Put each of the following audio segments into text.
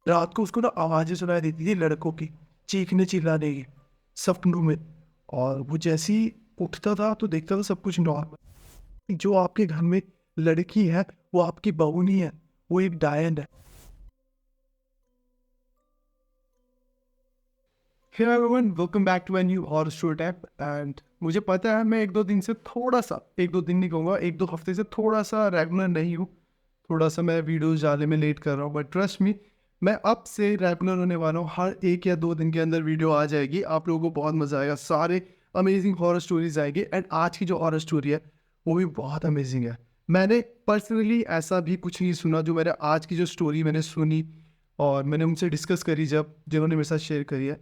रात को उसको ना आवाज़ें सुनाई देती थी लड़कों की, चीखने चिल्लाने की, सपनों में। और वो जैसे ही उठता था तो देखता था सब कुछ नॉर्मल। जो आपके घर में लड़की है, वो आपकी बहू नहीं है, वो एक डायन है। Hey everyone, welcome back to a new horror story type. And मुझे पता है मैं 1-2 दिन से थोड़ा-सा, 1-2 दिन नहीं कहूँगा, 1-2 हफ्ते से थोड़ा-सा रेगुलर नहीं हूँ। थोड़ा-सा मैं वीडियोज़ डालने में लेट कर रहा हूँ, बट ट्रस्ट मी, मैं अब से रेगुलर होने वाला हूँ। हर 1 या 2 दिन के अंदर वीडियो आ जाएगी। आप लोगों को बहुत मज़ा आएगा। सारे अमेज़िंग हॉरर स्टोरीज़ आएँगे एंड आज की जो हॉरर स्टोरी है, वो भी बहुत अमेज़िंग है। मैंने पर्सनली ऐसा भी कुछ नहीं सुना जो मैंने आज की जो स्टोरी मैंने सुनी और मैंने उनसे डिस्कस करी जब जिन्होंने मेरे साथ शेयर करी है।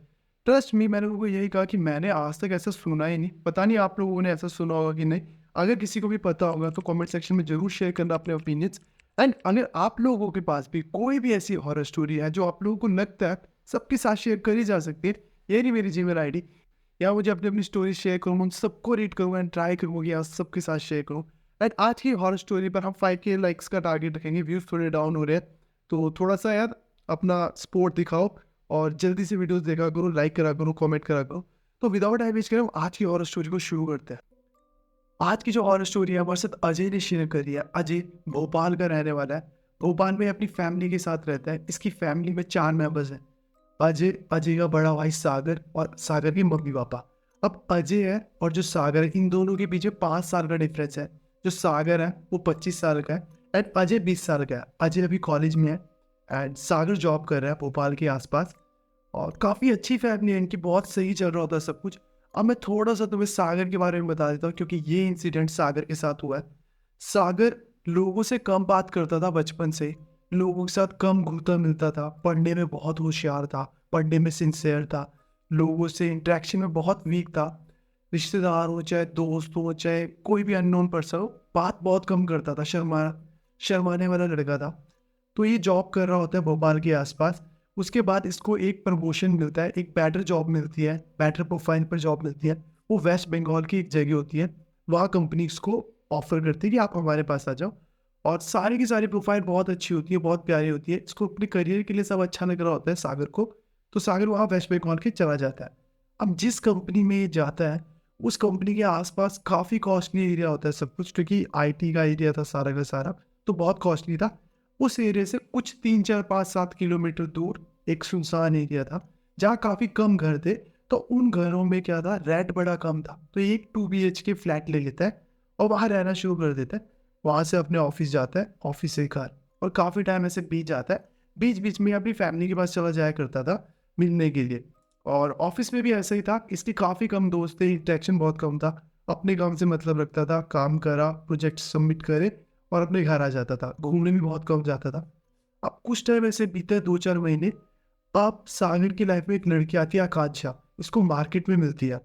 ट्रस्ट मी, मैंने उनको यही कहा कि मैंने आज तक ऐसा सुना ही नहीं। पता नहीं आप लोगों ने ऐसा सुना होगा कि नहीं। अगर किसी को भी पता होगा तो कमेंट सेक्शन में ज़रूर शेयर करना अपने ओपिनियंस। एंड अगर आप लोगों के पास भी कोई भी ऐसी हॉरर स्टोरी है जो आप लोगों को लगता है सबके साथ शेयर करी जा सकती है, ये रही मेरी जीमेल आईडी। या मुझे अपनी अपनी स्टोरी शेयर करूँ, उन सबको रीड करूँगा एंड ट्राई करूँगा कि आज सबके साथ शेयर करूँ। एंड आज की हॉरर स्टोरी पर हम 5K लाइक्स का टारगेट रखेंगे। व्यूज़ थोड़े डाउन हो रहे हैं, तो थोड़ा सा यार अपना सपोर्ट दिखाओ और जल्दी से वीडियोस देखा करो, लाइक करा करो, कमेंट करा करो। तो विदाउट टाइम वेस्ट करें, हम आज की हॉरर स्टोरी को शुरू करते हैं। आज की जो हॉरर स्टोरी है हमारे साथ अजय ने शेयर करी है। अजय भोपाल का रहने वाला है। भोपाल में अपनी फैमिली के साथ रहता है। इसकी फैमिली में 4 मेंबर्स हैं। अजय, अजय का बड़ा भाई सागर और सागर के मम्मी-पापा। अब अजय है और जो सागर है, इन दोनों के पीछे 5 साल का डिफरेंस है। जो सागर है वो 25 साल का है एंड अजय 20 साल का है। अजय अभी कॉलेज में है एंड सागर जॉब कर रहा है भोपाल के आसपास। और काफ़ी अच्छी फैमिली है इनकी, बहुत सही चल रहा होता है सब कुछ। अब मैं थोड़ा-सा तुम्हें सागर के बारे में बता देता हूँ क्योंकि ये इंसिडेंट सागर के साथ हुआ है। सागर लोगों से कम बात करता था बचपन से, लोगों के साथ कम घुलता-मिलता था, पढ़ने में बहुत होशियार था, पढ़ने में सिंसियर था, लोगों से इंटरेक्शन में बहुत वीक था। रिश्तेदार हो, चाहे दोस्त हो, चाहे कोई भी अननोन पर्सन हो, बात बहुत कम करता था, शर्माने वाला लड़का था। तो ये जॉब कर रहा होता है भोपाल के आसपास। उसके बाद इसको एक प्रमोशन मिलता है, एक बेटर जॉब मिलती है, बेटर प्रोफाइल पर जॉब मिलती है। वो वेस्ट बंगाल की एक जगह होती है, वहाँ कंपनी इसको ऑफ़र करती है कि आप हमारे पास आ जाओ। और सारी की सारी प्रोफाइल बहुत अच्छी होती है, बहुत प्यारी होती है। इसको अपने करियर के लिए सब अच्छा लग रहा होता है सागर को, तो सागर वहाँ वेस्ट बंगाल के चला जाता है। अब जिस कंपनी में ये जाता है, उस कंपनी के आस-पास काफ़ी कॉस्टली एरिया होता है सब कुछ, क्योंकि आईटी का एरिया था सारा का सारा, तो बहुत कॉस्टली था। उस एरिया से कुछ 3, 4, 5, 7 किलोमीटर दूर एक सुनसान एरिया था, जहाँ काफ़ी कम घर थे। तो उन घरों में क्या था, रेंट बड़ा कम था, तो ये एक 2 बीएचके फ्लैट ले लेता है और वहाँ रहना शुरू कर देता है। वहाँ से अपने ऑफ़िस जाता है, ऑफ़िस से घर, और काफ़ी टाइम ऐसे बीत जाता है। बीच-बीच में अपनी फैमिली के पास चला जाया करता था मिलने के लिए। और ऑफ़िस में भी ऐसा ही था, इसके काफ़ी कम दोस्त थे, इंटरेक्शन बहुत कम था। अपने काम से मतलब रखता था, काम करा, प्रोजेक्ट सबमिट करे और अपने घर आ जाता था। घूमने भी बहुत कम जाता था। अब कुछ टाइम ऐसे बीते 2-4 महीने। अब सागर की लाइफ में एक लड़की आती है, आकांक्षा। इसको मार्केट में मिलती है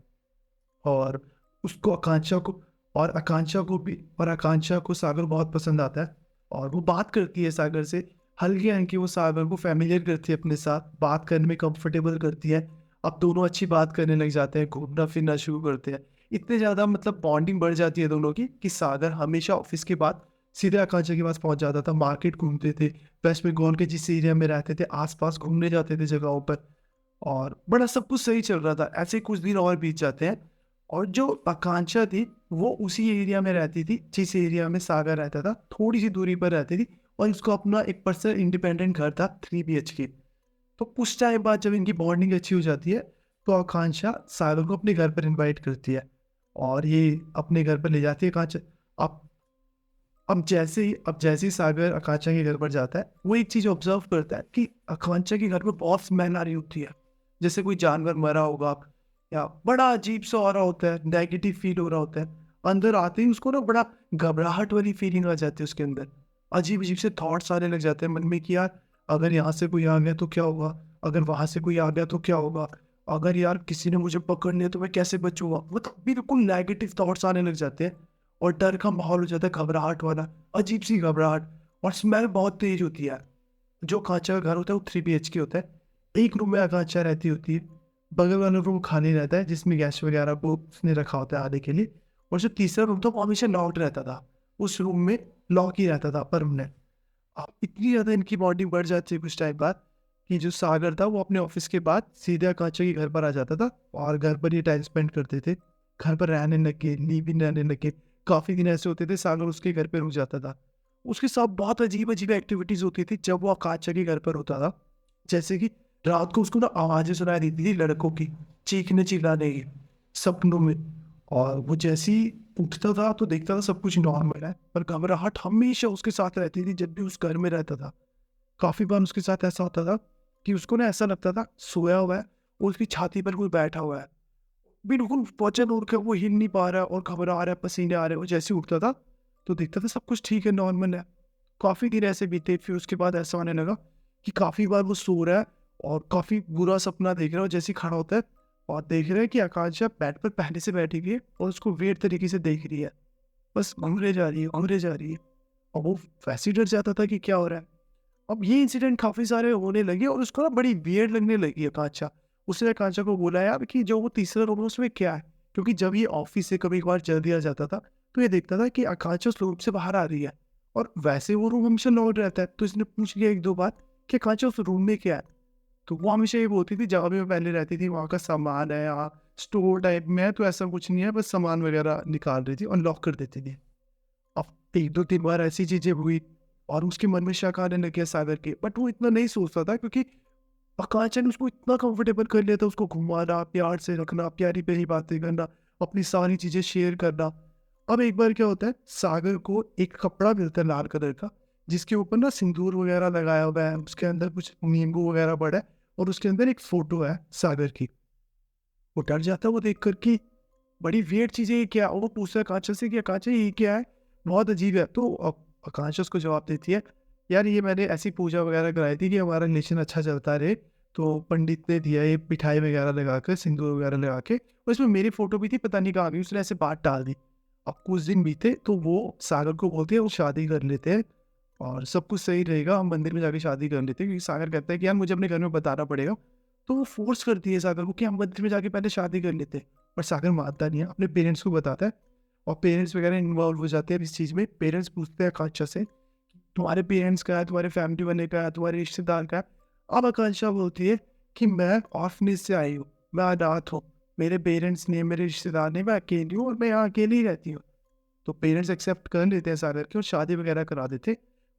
और उसको आकांक्षा को आकांक्षा को सागर बहुत पसंद आता है और वो बात करती है सागर से। हल्की-हल्की वो सागर को फ़ैमिलियर करती है अपने साथ, बात करने में कंफर्टेबल करती है। अब दोनों अच्छी बात करने लग जाते हैं, घूमना-फिरना शुरू करते हैं। इतने ज़्यादा मतलब बॉन्डिंग बढ़ जाती है दोनों की कि सागर हमेशा ऑफ़िस के बाद सीधे आकांक्षा के पास पहुँच जाता था। मार्केट घूमते थे, वेस्ट बंगाल के जिस एरिया में रहते थे आस-पास घूमने जाते थे जगहों पर और बड़ा सब कुछ सही चल रहा था। ऐसे ही कुछ दिन और बीत जाते हैं और जो आकांक्षा थी, वो उसी एरिया में रहती थी, जिस एरिया में सागर रहता था, थोड़ी-सी दूरी पर रहती थी और उसको अपना एक पर्सनल इंडिपेंडेंट घर था 3 बीएचके। तो कुछ टाइम बाद जब इनकी बॉन्डिंग अच्छी हो जाती है, तो आकांक्षा सागर को अपने घर पर इनवाइट करती है और ये अपने घर पर ले जाती है आकांक्षा। अब अब जैसे ही सागर आकांक्षा के घर पर जाता है, वो एक चीज़ ऑब्ज़र्व करता है कि आकांक्षा के घर में बहुत स्मेल आ रही होती है। जैसे कोई जानवर मरा होगा या बड़ा अजीब-सा हो रहा होता है, नेगेटिव फ़ील हो रहा होता है। अंदर आते ही उसको ना बड़ा घबराहट वाली फ़ीलिंग आ जाती है उसके अंदर। अजीब-अजीब से थॉट्स आने लग जाते हैं मन में कि यार, अगर यहाँ से कोई आ गया तो क्या होगा? अगर वहाँ से कोई आ गया तो क्या होगा? अगर यार किसी ने मुझे पकड़ लिया तो मैं कैसे बचूँगा? मतलब बिल्कुल नेगेटिव थॉट्स आने लग जाते हैं और डर का माहौल हो जाता है, घबराहट वाला, अजीब-सी घबराहट। और स्मेल बहुत तेज़ होती है। जो आकांक्षा का घर होता है वो 3 बीएचके होता है। एक रूम में आकांक्षा रहती होती है, बगल वाला रूम खाली रहता है जिसमें गैस वगैरह वो उसने रखा होता है आने के लिए, और जो तीसरा रूम था वो हमेशा लॉक्ड रहता था। उस रूम में लॉक ही रहता था परमानेंट। इतनी ज़्यादा इनकी बॉन्डिंग बढ़ जाती है कुछ टाइम बाद कि जो सागर था वो अपने ऑफिस के बाद सीधे आकांक्षा के घर पर आ जाता था और घर पर ही टाइम स्पेंड करते थे। घर पर रहने लगे, लिव इन रहने लगे। काफ़ी दिन ऐसे होते थे सागर उसके घर पे रुक जाता था। उसके साथ बहुत अजीब-अजीब एक्टिविटीज़ होती थी जब वो आकांक्षा के घर पर होता था। जैसे कि रात को उसको ना आवाज़ें सुनाई देती थी लड़कों की, चीखने-चिल्लाने की, सपनों में। और वो जैसे ही उठता था तो देखता था सब कुछ नॉर्मल है, पर घबराहट हमेशा उसके साथ रहती थी जब भी उस घर में रहता था। काफ़ी बार उसके साथ ऐसा होता था कि उसको ना ऐसा लगता था सोया हुआ है और उसकी छाती पर कोई बैठा हुआ है। बिल्कुल वजन ओढ़ के वो हिल नहीं पा रहा है और घबरा रहा है, पसीने आ रहे हैं। वो जैसे ही उठता था तो देखता था सब कुछ ठीक है, नॉर्मल है। काफ़ी दिन ऐसे बीते, फिर उसके बाद ऐसा होने लगा कि काफ़ी बार वो सो रहा है और काफ़ी बुरा सपना देख रहा है और जैसे ही खड़ा होता है और देख रहा है कि आकांक्षा बेड पर पहले से बैठी हुई है और उसको वियर्ड तरीके से देख रही है। बस घूरे जा रही है, घूरे जा रही है। और वो वैसे ही डर जाता था कि क्या हो रहा है। अब ये इंसिडेंट काफ़ी सारे होने लगे और उसको ना बड़ी वियर्ड लगने लगी आकांक्षा। उसने आकांक्षा को बोला यार कि जो वो तीसरा रूम है उसमें क्या है? क्योंकि जब ये ऑफ़िस से कभी-कभार जल्दी आ जाता था, तो ये देखता था कि आकांक्षा उस रूम से बाहर आ रही है और वैसे वो रूम हमेशा लॉक्ड रहता है। तो इसने पूछ लिया 1-2 बार कि आकांक्षा उस रूम में क्या है? तो वो हमेशा ये बोलती थी जहाँ भी मैं पहले रहती थी वहाँ का सामान है, यहाँ स्टोर टाइप में है, तो ऐसा कुछ नहीं है, बस सामान वगैरह निकाल रही थी और लॉक कर देती थी। अब 1-2-3 बार ऐसी चीज़ें हुई और उसके मन में शक आने लग गया सागर के, बट वो इतना नहीं सोचता था क्योंकि आकांक्षा ने उसको इतना कंफर्टेबल कर लिया था, उसको घुमाना, प्यार से रखना, प्यारी-प्यारी बातें करना, अपनी सारी चीज़ें शेयर करना। अब एक बार क्या होता है, सागर को एक कपड़ा मिलता है लाल कलर का, जिसके ऊपर ना सिंदूर वगैरह लगाया हुआ है, उसके अंदर कुछ नींबू वगैरह पड़ा है और उसके अंदर एक फ़ोटो है सागर की। वो डर जाता है वो देखकर कि बड़ी वियर्ड चीज़ है ये क्या? और वो पूछता है आकांक्षा से कि आकांक्षा ये क्या है? बहुत अजीब है। तो आकांक्षा उसको जवाब देती है, यार ये मैंने ऐसी पूजा वगैरह कराई थी कि हमारा रिलेशन अच्छा चलता रहे, तो पंडित ने दिया ये मिठाई वगैरह लगाकर, सिंदूर वगैरह लगा के और इसमें मेरी फ़ोटो भी थी, पता नहीं कहाँ गई, उसने ऐसे बात टाल दी। अब कुछ दिन बीते तो वो सागर को बोलती है वो शादी कर लेते हैं और सब कुछ सही रहेगा, हम मंदिर में जाके शादी कर लेते हैं, क्योंकि सागर कहता है कि यार मुझे अपने घर में बताना पड़ेगा। तो वो फ़ोर्स करती है सागर को कि हम मंदिर में जाके पहले शादी कर लेते हैं। पर सागर मानता नहीं है, अपने पेरेंट्स को बताता है और पेरेंट्स वगैरह इन्वॉल्व हो जाते हैं इस चीज़ में। पेरेंट्स पूछते हैं आकांक्षा से, तुम्हारे पेरेंट्स का है, तुम्हारे फैमिली वाले का है, तुम्हारे रिश्तेदार का है? अब आकांक्षा बोलती है कि मैं ऑर्फनेज से आई हूँ, मैं अनाथ हूँ, मेरे पेरेंट्स नहीं, मेरे रिश्तेदार नहीं, मैं अकेली हूँ और मैं यहाँ अकेली ही रहती हूँ। तो पेरेंट्स एक्सेप्ट कर लेते हैं सागर के और शादी वगैरह करा देते।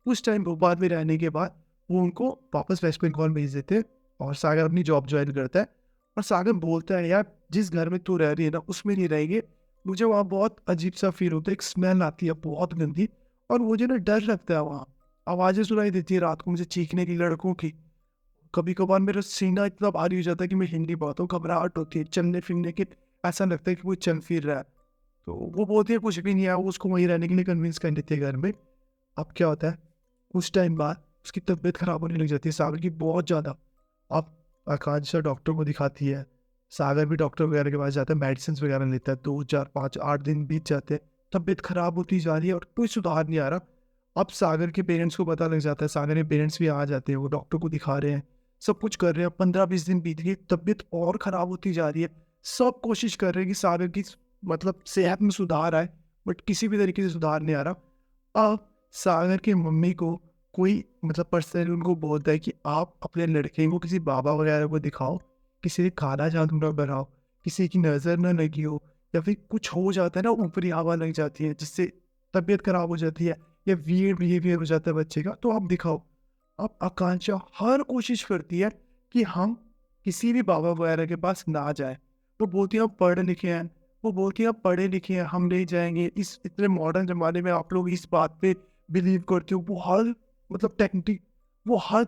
कुछ टाइम भोपाल में रहने के बाद वो उनको वापस वेस्ट बंगाल भेज देते हैं और सागर अपनी जॉब ज्वाइन करता है। और सागर बोलता है यार जिस घर में तू रह रही है ना उसमें नहीं रहेंगे, मुझे वहाँ बहुत अजीब सा फील होता है, एक स्मेल आती है बहुत गंदी और मुझे ना डर लगता है वहाँ। आवाज़ें सुनाई देती है रात को मुझे चीखने की, लड़कों की। कभी कभार मेरा सीना इतना भारी हो जाता है कि मैं हिल नहीं पाता हूँ, घबराहट होती है चलने फिरने की, ऐसा लगता है कि कोई चल फिर रहा है। तो वो बोलती है कुछ भी नहीं है, वो उसको वहीं रहने के लिए कन्विंस कर लेती है घर में। अब क्या होता है, कुछ टाइम बाद उसकी तबीयत खराब होने लग जाती है सागर की बहुत ज़्यादा। अब आकांक्षा डॉक्टर को दिखाती है, सागर भी डॉक्टर वगैरह के पास जाता है, मेडिसिन वगैरह लेता है, 2 4 5 8 दिन बीत जाते हैं, तबीयत खराब होती जा रही है और कोई सुधार नहीं आ रहा। अब सागर के पेरेंट्स को पता लग जाता है, सागर के पेरेंट्स भी आ जाते हैं, वो डॉक्टर को दिखा रहे हैं, सब कुछ कर रहे हैं। 15-20 दिन बीत गए, तबीयत और खराब होती जा रही है। सब कोशिश कर रहे हैं कि सागर की मतलब सेहत में सुधार आए, बट किसी भी तरीके से सुधार नहीं आ रहा। अब सागर की मम्मी को कोई मतलब पर्सनली उनको बोलता है कि आप अपने लड़के को किसी बाबा वगैरह को दिखाओ, किसी ने काला जादू ना बनाओ, किसी की नज़र ना लगी हो या फिर कुछ हो जाता है ना, ऊपरी हवा लग जाती है जिससे तबीयत खराब हो जाती है या वियर्ड बिहेवियर हो जाता है बच्चे का, तो आप दिखाओ। अब आकांक्षा हर कोशिश करती है कि हम किसी भी बाबा वगैरह के पास ना जाए। वो बोलती है आप पढ़े लिखे हैं, वो बोलती है आप पढ़े लिखे हैं, हम नहीं जाएंगे, इस इतने मॉडर्न ज़माने में आप लोग इस बात पे बिलीव करते हो। वो हर मतलब टेक्निक, वो हर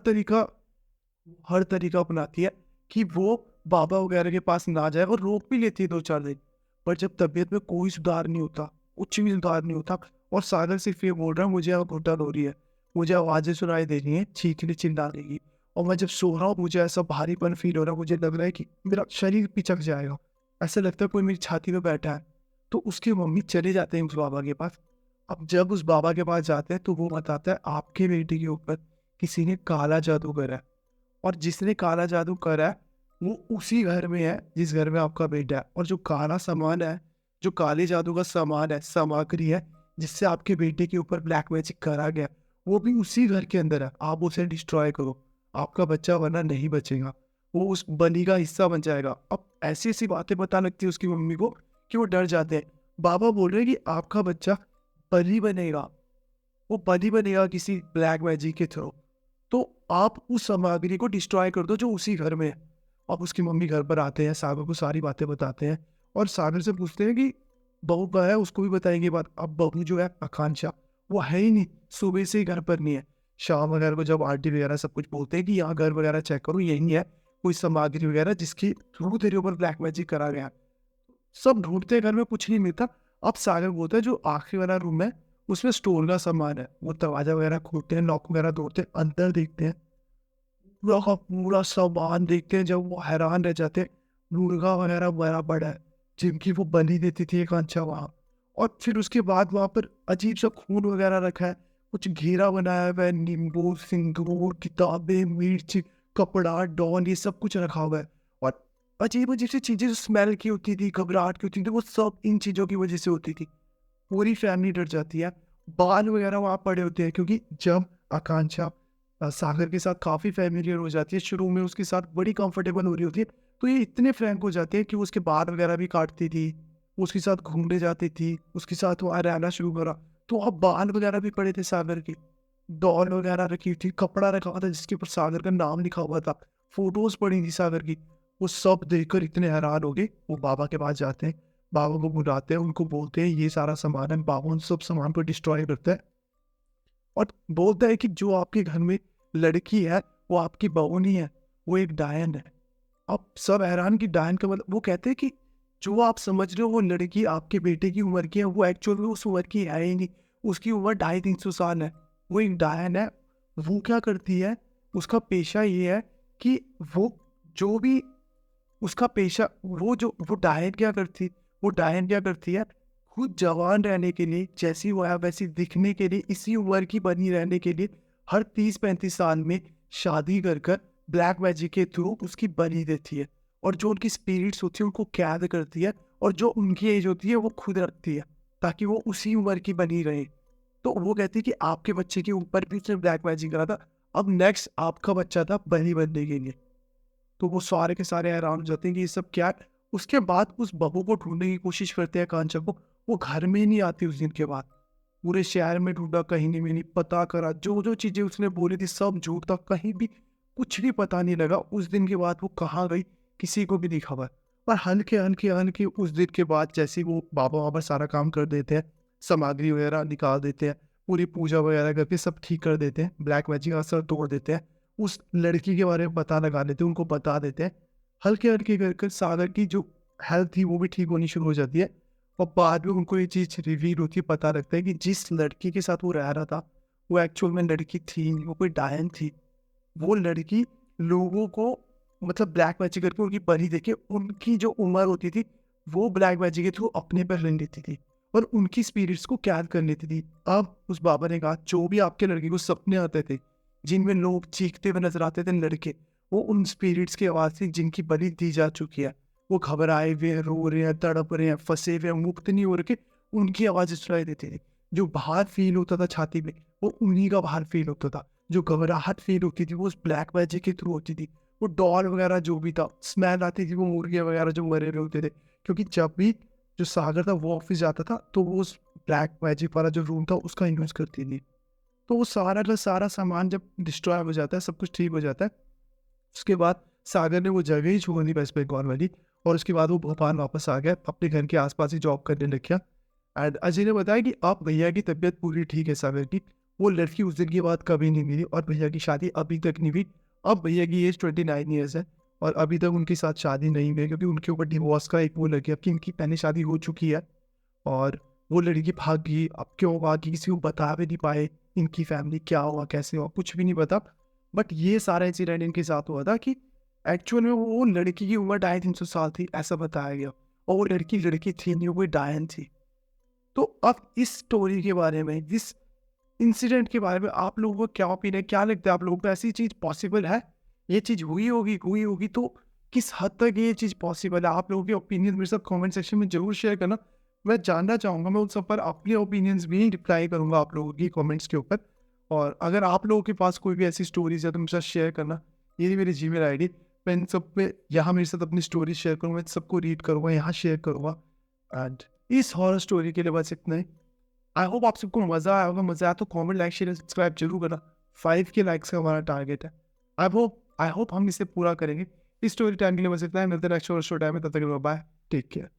तरीका अपनाती है कि वो बाबा वगैरह के पास ना जाए और रोक भी लेती है 2-4 दिन। पर जब तबीयत में कोई सुधार नहीं होता, कुछ भी सुधार नहीं होता और सागर सिर्फ ये बोल रहा है मुझे अब घुटन हो रही है, मुझे आवाज़ें सुनाई दे रही हैं चीखने चिल्लाने की और मैं जब सो रहा हूँ मुझे ऐसा भारीपन फील हो रहा है, मुझे लग रहा है कि मेरा शरीर पिचक जाएगा, ऐसा लगता है कोई मेरी छाती पे बैठा है। तो उसकी मम्मी चले जाते हैं उस बाबा के पास। अब जब उस बाबा के पास जाते हैं तो वो बताता है आपके बेटे के ऊपर किसी ने काला जादू करा है और जिसने काला जादू करा है वो उसी घर में है जिस घर में आपका बेटा है, और जो काला सामान है, जो काले जादू का सामान है, सामग्री है जिससे आपके बेटे के ऊपर ब्लैक मैजिक करा गया, वो भी उसी घर के अंदर है, आप उसे डिस्ट्रॉय करो। आपका बच्चा वरना नहीं बचेगा, वो उस बलि का हिस्सा बन जाएगा। अब ऐसी-ऐसी बातें पता लगती है उसकी मम्मी को कि वो डर जाते हैं। बाबा बोल रहे हैं कि आपका बच्चा बलि बनेगा, वो बलि बनेगा किसी ब्लैक मैजिक के थ्रू। तो आप उस सामग्री को डिस्ट्रॉय कर दो जो उसी घर में है। अब उसकी मम्मी घर पर आते हैं, सागर को सारी बातें बताते हैं और सागर से पूछते हैं कि बहू का है, उसको भी बताएंगे बात। अब बहू जो है आकांक्षा, वो है ही नहीं, सुबह से ही घर पर नहीं है। शाम वगैरह को जब आंटी वगैरह सब कुछ बोलते हैं कि यहाँ घर वगैरह चेक करो, यही है कोई सामग्री वगैरह जिसकी थ्रू तेरे ऊपर ब्लैक मैजिक करा गया। सब ढूंढते हैं, घर में कुछ नहीं मिलता। अब सागर बोलता है जो आखिरी वाला रूम है उसमें स्टोर का सामान है। वो दरवाजा वगैरह खोलते हैं, लॉक वगैरह तोड़ते हैं, अंदर देखते हैं, पूरा का पूरा सामान देखते हैं। जब वो हैरान रह जाते हैं, मुर्गा वगैरह बड़ा बड़ा है जिनकी वो बलि देती थी एक अच्छा वहाँ। और फिर उसके बाद वहाँ पर अजीब सा खून वगैरह रखा है, कुछ घेरा बनाया हुआ है, नींबू, सिंदूर, किताबें, मिर्च, कपड़ा, डॉल, ये सब कुछ रखा हुआ है। और अजीब अजीब सी चीजें जो स्मेल की होती थी, घबराहट की होती थी, वो सब इन चीजों की वजह से होती थी। पूरी फैमिली डर जाती है। बाल वगैरह वहाँ पड़े होते हैं क्योंकि जब आकांक्षा सागर के साथ काफ़ी फ़ैमिलियर हो जाती है, शुरू में उसके साथ बड़ी कंफर्टेबल हो रही होती है, तो ये इतने फ्रैंक हो जाते हैं कि वो उसके बाल वगैरह भी काटती थी, वो उसके साथ घूमने जाती थी, उसके साथ वहाँ रहना शुरू करा। तो वहाँ बाल वगैरह भी पड़े थे सागर के, डॉल वगैरह रखी हुई थी, कपड़ा रखा हुआ था जिसके ऊपर सागर का नाम लिखा हुआ था, फ़ोटोज़ पड़ी थी सागर की। वो सब देखकर इतने हैरान हो गए, वो बाबा के पास जाते हैं, बाबा को बुलाते हैं, उनको बोलते हैं ये सारा सामान है। बाबा उन सब सामान को डिस्ट्रॉय करता है और बोलता है कि जो आपके घर में लड़की है वो आपकी बहू नहीं है, वो एक डायन है। अब सब हैरान कि डायन का मतलब, वो कहते हैं कि जो आप समझ रहे हो वो लड़की आपके बेटे की उम्र की है, वो एक्चुअल में उस उम्र की है ही नहीं। उसकी उम्र 250-300 साल है। वो एक डायन है। वो क्या करती है, उसका पेशा ये है कि वो जो भी उसका पेशा, वो डायन क्या करती है, खुद जवान रहने के लिए, जैसी वो है वैसी दिखने के लिए, इसी उम्र की बनी रहने के लिए हर 30-35 साल में शादी कर कर ब्लैक मैजिक के थ्रू उसकी बलि देती है। और जो उनकी स्पिरिट्स होती है उनको कैद करती है, और जो उनकी एज होती है वो खुद रखती है ताकि वो उसी उम्र की बनी रहे। तो वो कहती है कि आपके बच्चे के ऊपर भी उसने ब्लैक मैजिक करा था, अब नेक्स्ट आपका बच्चा था बलि बनने के लिए। तो वो सारे के सारे हैरान हो जाते हैं कि ये सब क्या है। उसके बाद उस बहू को ढूंढने की कोशिश करते हैं कांचा को, वो घर में ही नहीं आती उस दिन के बाद। पूरे शहर में ढूंढा, कहीं नहीं मिली, पता करा, जो जो चीजें उसने बोली थी सब झूठ था, कहीं भी कुछ भी पता नहीं लगा। उस दिन के बाद वो कहाँ गई किसी को भी नहीं खबर। पर हल्के हल्के हल्के उस दिन के बाद जैसे ही वो बाबा वाबा सारा काम कर देते हैं, सामग्री वगैरह निकाल देते हैं, पूरी पूजा वगैरह करके सब ठीक कर देते हैं, ब्लैक मैजिक का असर तोड़ देते हैं, उस लड़की के बारे में पता लगा लेते हैं, उनको बता देते हैं। हल्के-हल्के कर सागर की जो हेल्थ थी वो भी ठीक होनी शुरू हो जाती है। और बाद में उनको ये चीज़ रिवील होती है, पता लगता है कि जिस लड़की के साथ वो रह रहा था, वो एक्चुअल में लड़की थी नहीं, वो कोई डायन थी। वो लड़की लोगों को मतलब ब्लैक मैजिक करके उनकी बलि देके उनकी जो उम्र होती थी, वो ब्लैक मैजिक के थ्रू अपने पर ले लेती थी और उनकी स्पिरिट्स को कैद कर लेती थी। अब उस बाबा ने कहा जो भी आपके लड़के को सपने आते थे, जिनमें लोग चीखते हुए नजर आते थे लड़के, वो उन स्पिरिट्स की आवाज़ थी जिनकी बलि दी जा चुकी है। वो घबराए हुए हैं, रो रहे हैं, तड़प रहे हैं, फंसे हुए हैं, मुक्त नहीं हो रखे, उनकी आवाज़ें सुनाई देती थी। जो बाहर फ़ील होता था छाती में, वो उन्हीं का बाहर फ़ील होता था। जो घबराहट फ़ील होती थी, वो उस ब्लैक मैजिक के थ्रू होती थी। वो डॉल वगैरह जो भी था, स्मेल आती थी, वो मुर्गियाँ वगैरह जो मरे हुए होते थे। क्योंकि जब भी जो सागर था वो ऑफ़िस जाता था, तो वो उस ब्लैक मैजिक वाला जो रूम था उसका यूज़ करती थी। तो वो सारा का सारा सामान जब डिस्ट्रॉय हो जाता है, सब कुछ ठीक हो जाता है, उसके बाद सागर ने वो जगह ही छोड़ दी वेस्ट बंगाल वाली, और उसके बाद वो भोपाल वापस आ गया, अपने घर के आसपास ही जॉब करने लग गया। एंड अजय ने बताया कि अब भैया की तबीयत पूरी ठीक है सागर की। वो लड़की उस दिन के बाद कभी नहीं मिली और भैया की शादी अभी तक नहीं हुई। अब भैया की एज 29 ईयर्स है और अभी तक उनके साथ शादी नहीं हुई है क्योंकि उनके ऊपर डिवोर्स का एक वो लग गया कि इनकी पहले शादी हो चुकी है और वो लड़की भाग गई। अब क्यों भागी किसी को बता भी नहीं पाए, इनकी फैमिली क्या हुआ कैसे हुआ कुछ भी नहीं पता। बट ये सारा इंसिडेंट इनके साथ हुआ था कि एक्चुअल में वो लड़की की उम्र 250-300 साल थी ऐसा बताया गया, और वो लड़की लड़की थी नहीं, वो कोई डायन थी। तो अब इस स्टोरी के बारे में, इस इंसिडेंट के बारे में आप लोगों को क्या ओपिनियन है? क्या लगता है आप लोगों को ऐसी चीज़ पॉसिबल है? ये चीज़ हुई होगी तो किस हद तक ये चीज़ पॉसिबल है? आप लोगों के ओपिनियन मेरे साथ कमेंट सेक्शन में ज़रूर शेयर करना। मैं जानना चाहूँगा, मैं उन सब पर अपने ओपिनियंस भी रिप्लाई करूँगा आप लोगों की कमेंट्स के ऊपर। और अगर आप लोगों के पास कोई भी ऐसी स्टोरीज है तो मेरे साथ शेयर करना। ये रही मेरी जीमेल आईडी। मैं इन सब पे यहाँ मेरे साथ अपनी स्टोरी शेयर करूँगा, इन सबको रीड करूँगा, यहाँ शेयर करूँगा। एंड इस हॉरर स्टोरी के लिए बस इतना ही। आई होप आप सबको मज़ा आया होगा। मज़ा आया तो कमेंट, लाइक, शेयर, सब्सक्राइब जरूर करना। 5K लाइक्स का हमारा टारगेट है। आई होप हम इसे पूरा करेंगे। इस स्टोरी टाइम के लिए बस इतना है। मिलते हैं नेक्स्ट हॉरर स्टोरी टाइम में। तब तक के लिए बाय, टेक केयर।